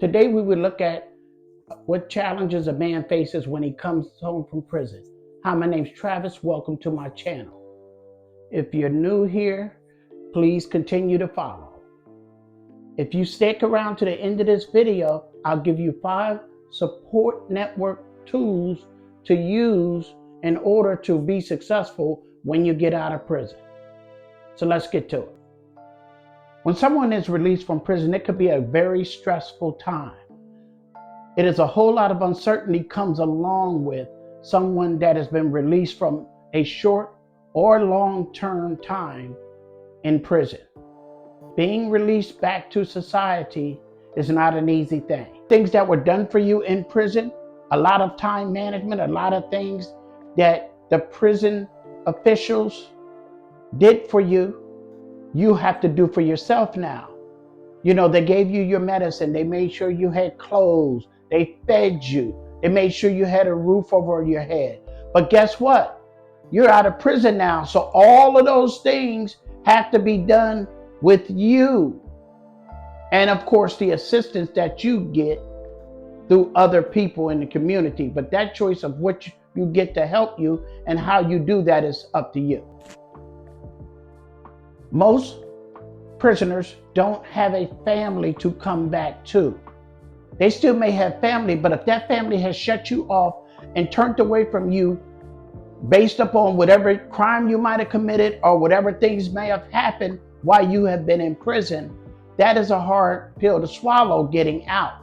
Today we will look at what challenges a man faces when he comes home from prison. Hi, my name's Travis. Welcome to my channel. If you're new here, please continue to follow. If you stick around to the end of this video, I'll give you 5 support network tools to use in order to be successful when you get out of prison. So let's get to it. When someone is released from prison, it could be a very stressful time. It is a whole lot of uncertainty comes along with someone that has been released from a short or long-term time in prison. Being released back to society is not an easy thing. Things that were done for you in prison, a lot of time management, a lot of things that the prison officials did for you, you have to do for yourself now. You know, they gave you your medicine. They made sure you had clothes. They fed you. They made sure you had a roof over your head. But guess what? You're out of prison now. So all of those things have to be done with you. And of course, the assistance that you get through other people in the community. But that choice of what you get to help you and how you do that is up to you. Most prisoners don't have a family to come back to. They still may have family, but if that family has shut you off and turned away from you based upon whatever crime you might have committed or whatever things may have happened while you have been in prison, that is a hard pill to swallow getting out,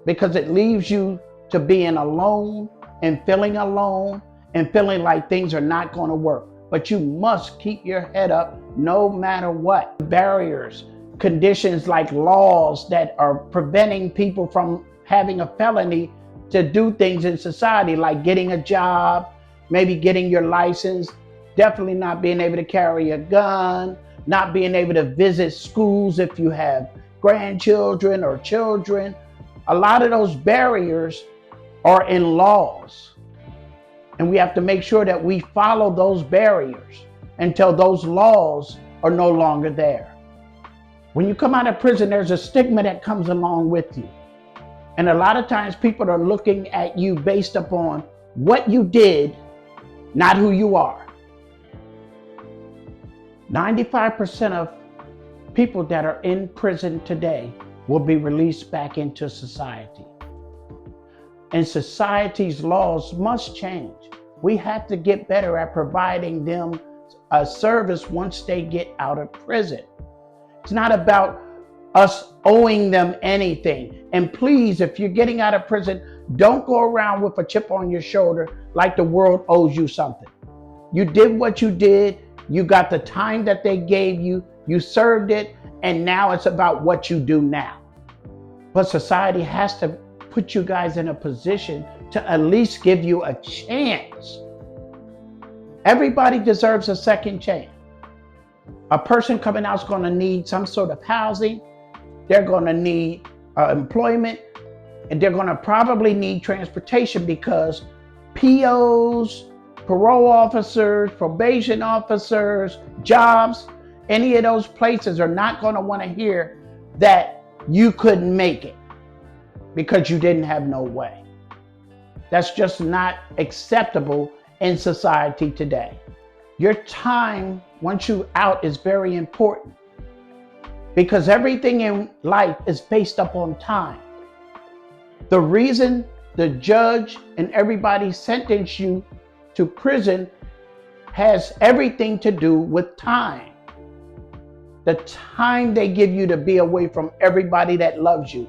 because it leaves you to being alone and feeling like things are not going to work. But you must keep your head up no matter what. Barriers, conditions like laws that are preventing people from having a felony to do things in society, like getting a job, maybe getting your license, definitely not being able to carry a gun, not being able to visit schools if you have grandchildren or children. A lot of those barriers are in laws. And we have to make sure that we follow those barriers until those laws are no longer there. When you come out of prison, there's a stigma that comes along with you. And a lot of times people are looking at you based upon what you did, not who you are. 95% of people that are in prison today will be released back into society. And society's laws must change. We have to get better at providing them a service once they get out of prison. It's not about us owing them anything. And please, if you're getting out of prison, don't go around with a chip on your shoulder like the world owes you something. You did what you did. You got the time that they gave you. You served it. And now it's about what you do now. But society has to put you guys in a position to at least give you a chance. Everybody deserves a second chance. A person coming out is going to need some sort of housing. They're going to need employment, and they're going to probably need transportation, because POs, parole officers, probation officers, jobs, any of those places are not going to want to hear that you couldn't make it because you didn't have no way. That's just not acceptable in society today. Your time once you're out is very important, because everything in life is based upon time. The reason the judge and everybody sentenced you to prison has everything to do with time. The time they give you to be away from everybody that loves you,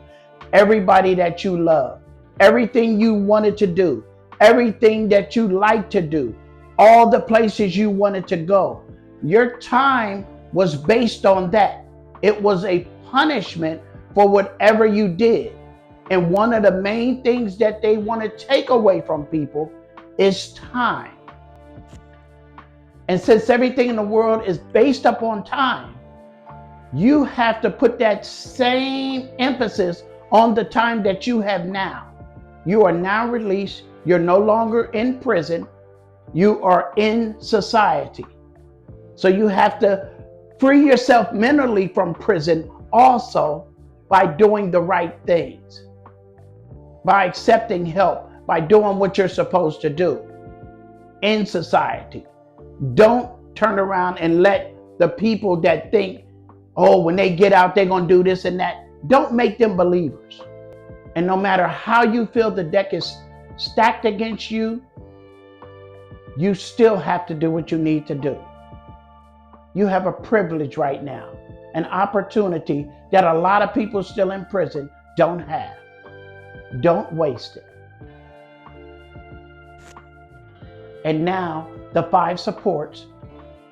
everybody that you love, everything you wanted to do, everything that you like to do, all the places you wanted to go. Your time was based on that. It was a punishment for whatever you did. And one of the main things that they want to take away from people is time. And since everything in the world is based upon time, you have to put that same emphasis on the time that you have now. You are now released. You're no longer in prison. You are in society. So you have to free yourself mentally from prison also, by doing the right things, by accepting help, by doing what you're supposed to do in society. Don't turn around and let the people that think, oh, when they get out, they're going to do this and that. Don't make them believers. And no matter how you feel the deck is stacked against you, you still have to do what you need to do. You have a privilege right now, an opportunity that a lot of people still in prison don't have. Don't waste it. And now, the 5 supports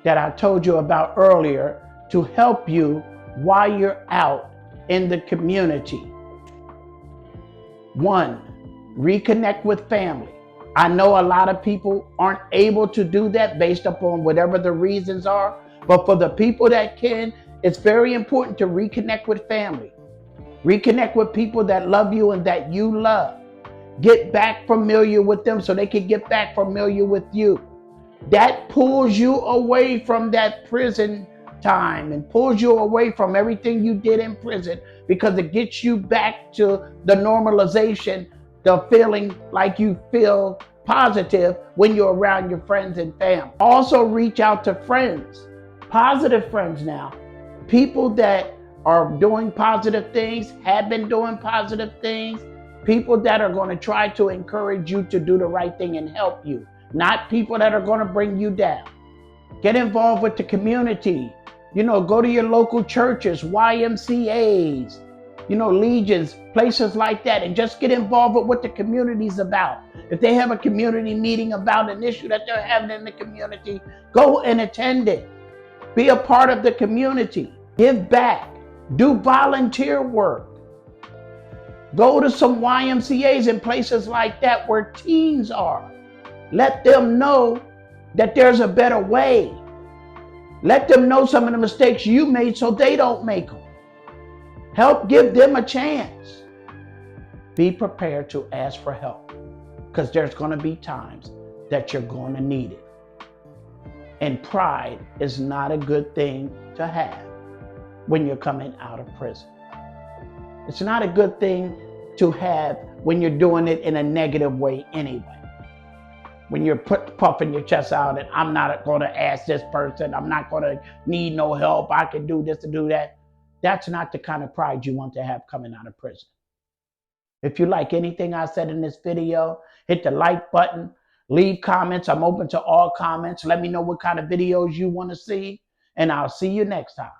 that I told you about earlier to help you while you're out in the community. 1, reconnect with family. I know a lot of people aren't able to do that based upon whatever the reasons are, but for the people that can, it's very important to reconnect with family. Reconnect with people that love you and that you love. Get back familiar with them so they can get back familiar with you. That pulls you away from that prison time and pulls you away from everything you did in prison, because it gets you back to the normalization, the feeling like you feel positive when you're around your friends and family. Also reach out to friends, positive friends now, people that are doing positive things, have been doing positive things, people that are going to try to encourage you to do the right thing and help you, not people that are going to bring you down. Get involved with the community. Go to your local churches, YMCAs, legions, places like that, and just get involved with what the community's about. If they have a community meeting about an issue that they're having in the community, go and attend it. Be a part of the community. Give back. Do volunteer work. Go to some YMCAs and places like that where teens are. Let them know that there's a better way. Let them know some of the mistakes you made so they don't make them. Help give them a chance. Be prepared to ask for help, because there's going to be times that you're going to need it. And pride is not a good thing to have when you're coming out of prison. It's not a good thing to have when you're doing it in a negative way anyway. When you're puffing your chest out and I'm not going to ask this person, I'm not going to need no help, I can do this and do that. That's not the kind of pride you want to have coming out of prison. If you like anything I said in this video, hit the like button, leave comments. I'm open to all comments. Let me know what kind of videos you want to see, and I'll see you next time.